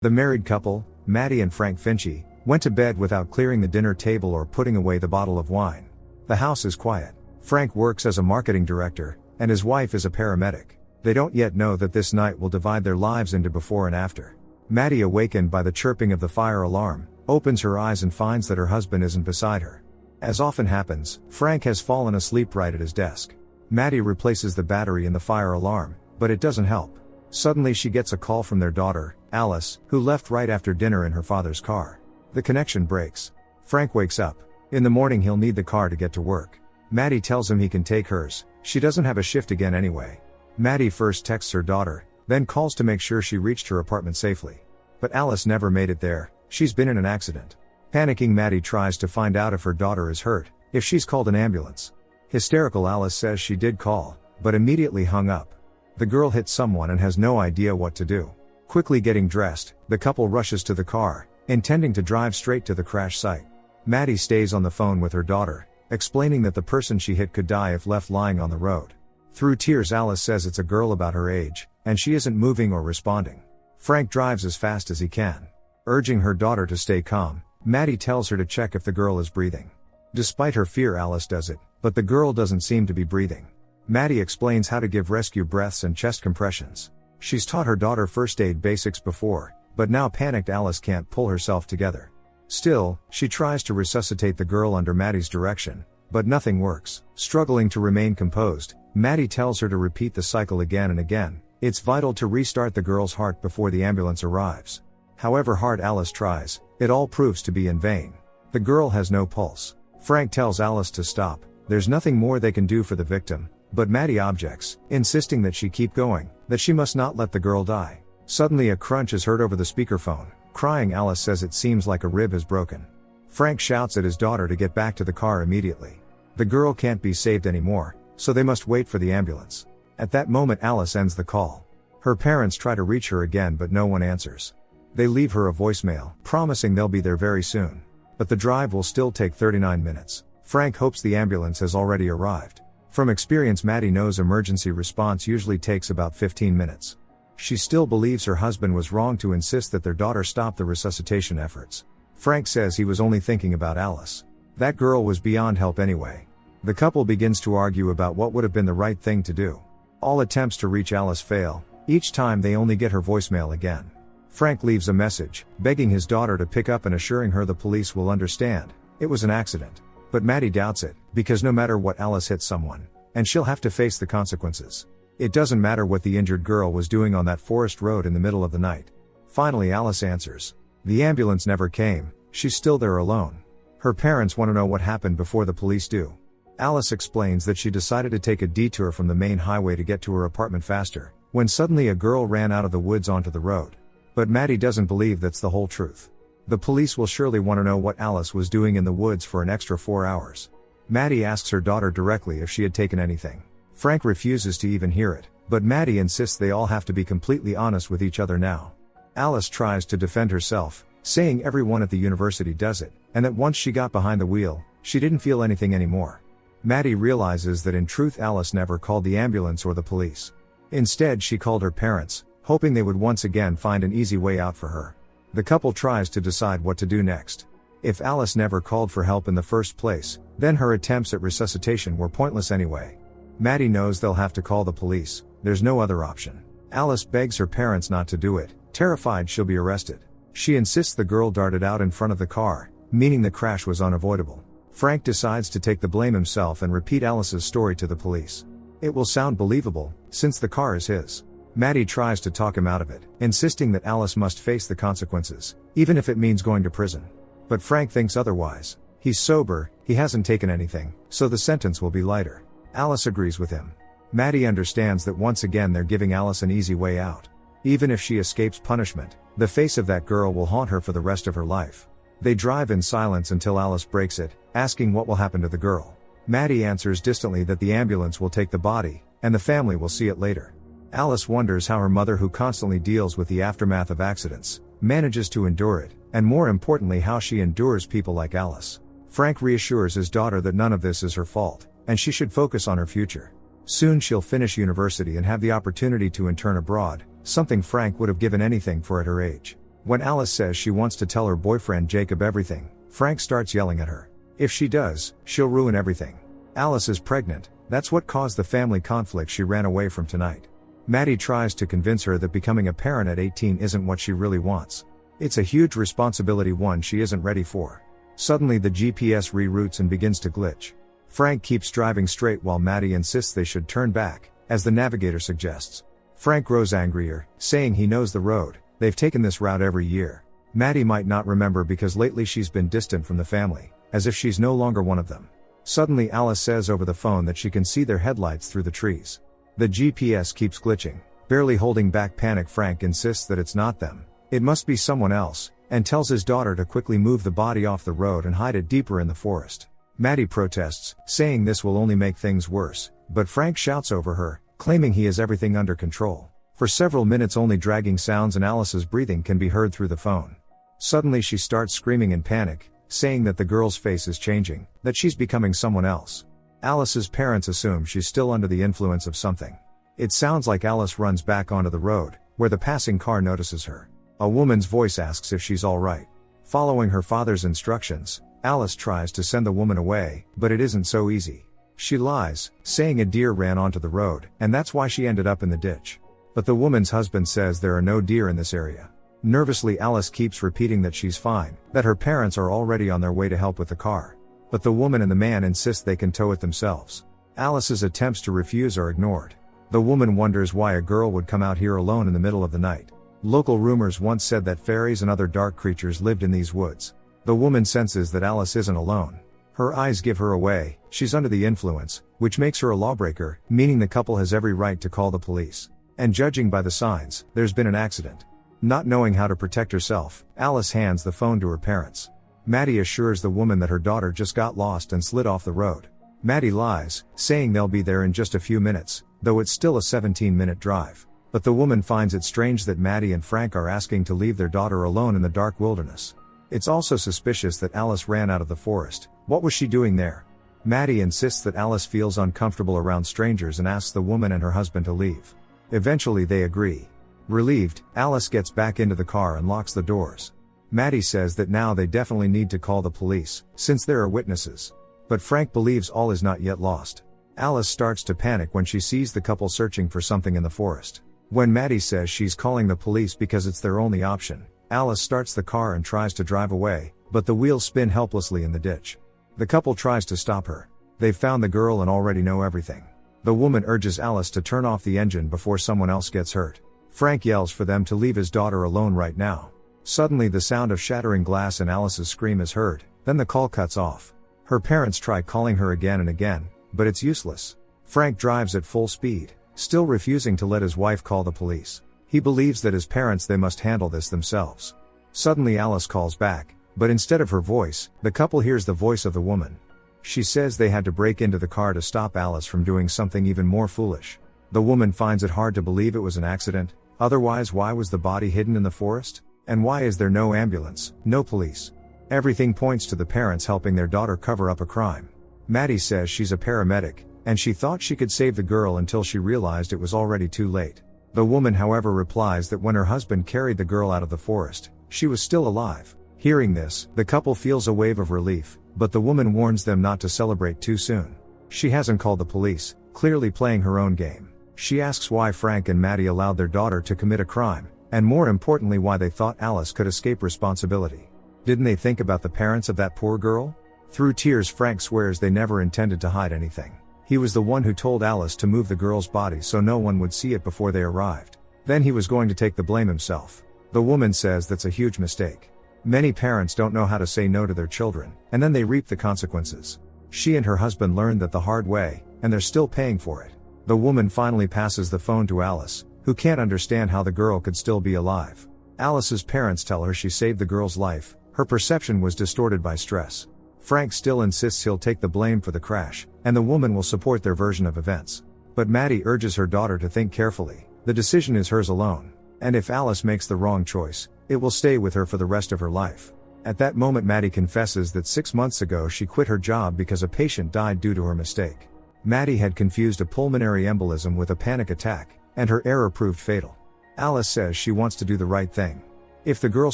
The married couple, Maddie and Frank Finchy, went to bed without clearing the dinner table or putting away the bottle of wine. The house is quiet. Frank works as a marketing director, and his wife is a paramedic. They don't yet know that this night will divide their lives into before and after. Maddie, awakened by the chirping of the fire alarm, opens her eyes and finds that her husband isn't beside her. As often happens, Frank has fallen asleep right at his desk. Maddie replaces the battery in the fire alarm, but it doesn't help. Suddenly she gets a call from their daughter, Alice, who left right after dinner in her father's car. The connection breaks. Frank wakes up. In the morning he'll need the car to get to work. Maddie tells him he can take hers, she doesn't have a shift again anyway. Maddie first texts her daughter, then calls to make sure she reached her apartment safely. But Alice never made it there, she's been in an accident. Panicking, Maddie tries to find out if her daughter is hurt, if she's called an ambulance. Hysterical Alice says she did call, but immediately hung up. The girl hit someone and has no idea what to do. Quickly getting dressed, the couple rushes to the car, intending to drive straight to the crash site. Maddie stays on the phone with her daughter, explaining that the person she hit could die if left lying on the road. Through tears, Alice says it's a girl about her age, and she isn't moving or responding. Frank drives as fast as he can. Urging her daughter to stay calm, Maddie tells her to check if the girl is breathing. Despite her fear, Alice does it, but the girl doesn't seem to be breathing. Maddie explains how to give rescue breaths and chest compressions. She's taught her daughter first aid basics before, but now panicked Alice can't pull herself together. Still, she tries to resuscitate the girl under Maddie's direction, but nothing works. Struggling to remain composed, Maddie tells her to repeat the cycle again and again. It's vital to restart the girl's heart before the ambulance arrives. However hard Alice tries, it all proves to be in vain. The girl has no pulse. Frank tells Alice to stop, there's nothing more they can do for the victim, but Maddie objects, insisting that she keep going, that she must not let the girl die. Suddenly a crunch is heard over the speakerphone. Crying Alice says it seems like a rib has broken. Frank shouts at his daughter to get back to the car immediately. The girl can't be saved anymore, so they must wait for the ambulance. At that moment Alice ends the call. Her parents try to reach her again but no one answers. They leave her a voicemail, promising they'll be there very soon. But the drive will still take 39 minutes. Frank hopes the ambulance has already arrived. From experience, Maddie knows emergency response usually takes about 15 minutes. She still believes her husband was wrong to insist that their daughter stop the resuscitation efforts. Frank says he was only thinking about Alice. That girl was beyond help anyway. The couple begins to argue about what would have been the right thing to do. All attempts to reach Alice fail. Each time they only get her voicemail again. Frank leaves a message, begging his daughter to pick up and assuring her the police will understand. It was an accident. But Maddie doubts it, because no matter what, Alice hit someone, and she'll have to face the consequences. It doesn't matter what the injured girl was doing on that forest road in the middle of the night. Finally Alice answers. The ambulance never came, she's still there alone. Her parents want to know what happened before the police do. Alice explains that she decided to take a detour from the main highway to get to her apartment faster, when suddenly a girl ran out of the woods onto the road. But Maddie doesn't believe that's the whole truth. The police will surely want to know what Alice was doing in the woods for an extra 4 hours. Maddie asks her daughter directly if she had taken anything. Frank refuses to even hear it, but Maddie insists they all have to be completely honest with each other now. Alice tries to defend herself, saying everyone at the university does it, and that once she got behind the wheel, she didn't feel anything anymore. Maddie realizes that in truth Alice never called the ambulance or the police. Instead she called her parents, hoping they would once again find an easy way out for her. The couple tries to decide what to do next. If Alice never called for help in the first place, then her attempts at resuscitation were pointless anyway. Maddie knows they'll have to call the police, there's no other option. Alice begs her parents not to do it, terrified she'll be arrested. She insists the girl darted out in front of the car, meaning the crash was unavoidable. Frank decides to take the blame himself and repeat Alice's story to the police. It will sound believable, since the car is his. Maddie tries to talk him out of it, insisting that Alice must face the consequences, even if it means going to prison. But Frank thinks otherwise. He's sober, he hasn't taken anything, so the sentence will be lighter. Alice agrees with him. Maddie understands that once again they're giving Alice an easy way out. Even if she escapes punishment, the face of that girl will haunt her for the rest of her life. They drive in silence until Alice breaks it, asking what will happen to the girl. Maddie answers distantly that the ambulance will take the body, and the family will see it later. Alice wonders how her mother, who constantly deals with the aftermath of accidents, manages to endure it, and more importantly how she endures people like Alice. Frank reassures his daughter that none of this is her fault, and she should focus on her future. Soon she'll finish university and have the opportunity to intern abroad, something Frank would have given anything for at her age. When Alice says she wants to tell her boyfriend Jacob everything, Frank starts yelling at her. If she does, she'll ruin everything. Alice is pregnant, that's what caused the family conflict she ran away from tonight. Maddie tries to convince her that becoming a parent at 18 isn't what she really wants. It's a huge responsibility, one she isn't ready for. Suddenly the GPS reroutes and begins to glitch. Frank keeps driving straight while Maddie insists they should turn back, as the navigator suggests. Frank grows angrier, saying he knows the road, they've taken this route every year. Maddie might not remember because lately she's been distant from the family, as if she's no longer one of them. Suddenly Alice says over the phone that she can see their headlights through the trees. The GPS keeps glitching. Barely holding back panic, Frank insists that it's not them. It must be someone else, and tells his daughter to quickly move the body off the road and hide it deeper in the forest. Maddie protests, saying this will only make things worse, but Frank shouts over her, claiming he has everything under control. For several minutes only dragging sounds and Alice's breathing can be heard through the phone. Suddenly she starts screaming in panic, saying that the girl's face is changing, that she's becoming someone else. Alice's parents assume she's still under the influence of something. It sounds like Alice runs back onto the road, where the passing car notices her. A woman's voice asks if she's alright. Following her father's instructions, Alice tries to send the woman away, but it isn't so easy. She lies, saying a deer ran onto the road, and that's why she ended up in the ditch. But the woman's husband says there are no deer in this area. Nervously Alice keeps repeating that she's fine, that her parents are already on their way to help with the car. But the woman and the man insist they can tow it themselves. Alice's attempts to refuse are ignored. The woman wonders why a girl would come out here alone in the middle of the night. Local rumors once said that fairies and other dark creatures lived in these woods. The woman senses that Alice isn't alone. Her eyes give her away, she's under the influence, which makes her a lawbreaker, meaning the couple has every right to call the police. And judging by the signs, there's been an accident. Not knowing how to protect herself, Alice hands the phone to her parents. Maddie assures the woman that her daughter just got lost and slid off the road. Maddie lies, saying they'll be there in just a few minutes, though it's still a 17-minute drive. But the woman finds it strange that Maddie and Frank are asking to leave their daughter alone in the dark wilderness. It's also suspicious that Alice ran out of the forest. What was she doing there? Maddie insists that Alice feels uncomfortable around strangers and asks the woman and her husband to leave. Eventually they agree. Relieved, Alice gets back into the car and locks the doors. Maddie says that now they definitely need to call the police, since there are witnesses. But Frank believes all is not yet lost. Alice starts to panic when she sees the couple searching for something in the forest. When Maddie says she's calling the police because it's their only option, Alice starts the car and tries to drive away, but the wheels spin helplessly in the ditch. The couple tries to stop her. They've found the girl and already know everything. The woman urges Alice to turn off the engine before someone else gets hurt. Frank yells for them to leave his daughter alone right now. Suddenly the sound of shattering glass and Alice's scream is heard, then the call cuts off. Her parents try calling her again and again, but it's useless. Frank drives at full speed, still refusing to let his wife call the police. He believes that as parents they must handle this themselves. Suddenly Alice calls back, but instead of her voice, the couple hears the voice of the woman. She says they had to break into the car to stop Alice from doing something even more foolish. The woman finds it hard to believe it was an accident. Otherwise, why was the body hidden in the forest? And why is there no ambulance, no police? Everything points to the parents helping their daughter cover up a crime. Maddie says she's a paramedic, and she thought she could save the girl until she realized it was already too late. The woman, however, replies that when her husband carried the girl out of the forest, she was still alive. Hearing this, the couple feels a wave of relief, but the woman warns them not to celebrate too soon. She hasn't called the police, clearly playing her own game. She asks why Frank and Maddie allowed their daughter to commit a crime, and more importantly why they thought Alice could escape responsibility. Didn't they think about the parents of that poor girl? Through tears, Frank swears they never intended to hide anything. He was the one who told Alice to move the girl's body so no one would see it before they arrived. Then he was going to take the blame himself. The woman says that's a huge mistake. Many parents don't know how to say no to their children, and then they reap the consequences. She and her husband learned that the hard way, and they're still paying for it. The woman finally passes the phone to Alice, who can't understand how the girl could still be alive. Alice's parents tell her she saved the girl's life. Her perception was distorted by stress. Frank still insists he'll take the blame for the crash, and the woman will support their version of events. But Maddie urges her daughter to think carefully. The decision is hers alone. And if Alice makes the wrong choice, it will stay with her for the rest of her life. At that moment, Maddie confesses that 6 months ago she quit her job because a patient died due to her mistake. Maddie had confused a pulmonary embolism with a panic attack, and her error proved fatal. Alice says she wants to do the right thing. If the girl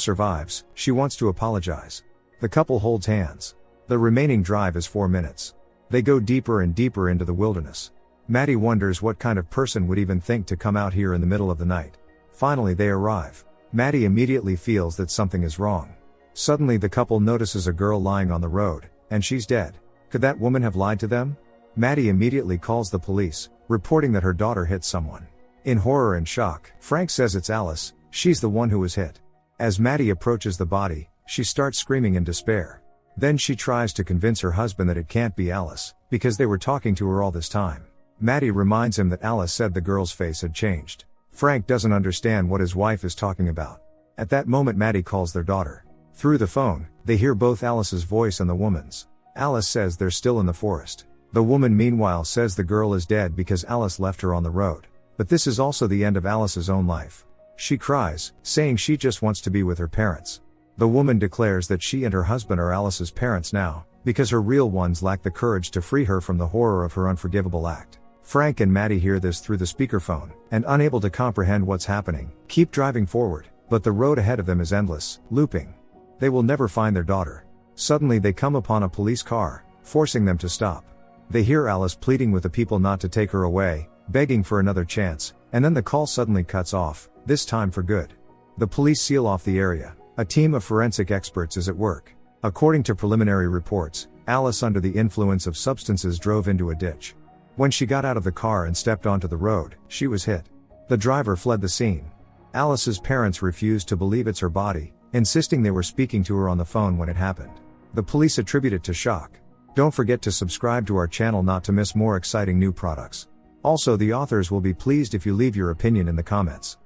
survives, she wants to apologize. The couple holds hands. The remaining drive is 4 minutes. They go deeper and deeper into the wilderness. Maddie wonders what kind of person would even think to come out here in the middle of the night. Finally they arrive. Maddie immediately feels that something is wrong. Suddenly the couple notices a girl lying on the road, and she's dead. Could that woman have lied to them? Maddie immediately calls the police, reporting that her daughter hit someone. In horror and shock, Frank says it's Alice, she's the one who was hit. As Maddie approaches the body, she starts screaming in despair. Then she tries to convince her husband that it can't be Alice, because they were talking to her all this time. Maddie reminds him that Alice said the girl's face had changed. Frank doesn't understand what his wife is talking about. At that moment Maddie calls their daughter. Through the phone, they hear both Alice's voice and the woman's. Alice says they're still in the forest. The woman meanwhile says the girl is dead because Alice left her on the road. But this is also the end of Alice's own life. She cries, saying she just wants to be with her parents. The woman declares that she and her husband are Alice's parents now, because her real ones lack the courage to free her from the horror of her unforgivable act. Frank and Maddie hear this through the speakerphone, and unable to comprehend what's happening, keep driving forward, but the road ahead of them is endless, looping. They will never find their daughter. Suddenly they come upon a police car, forcing them to stop. They hear Alice pleading with the people not to take her away, begging for another chance, and then the call suddenly cuts off, this time for good. The police seal off the area. A team of forensic experts is at work. According to preliminary reports, Alice under the influence of substances drove into a ditch. When she got out of the car and stepped onto the road, she was hit. The driver fled the scene. Alice's parents refused to believe it's her body, insisting they were speaking to her on the phone when it happened. The police attribute it to shock. Don't forget to subscribe to our channel not to miss more exciting new products. Also, the authors will be pleased if you leave your opinion in the comments.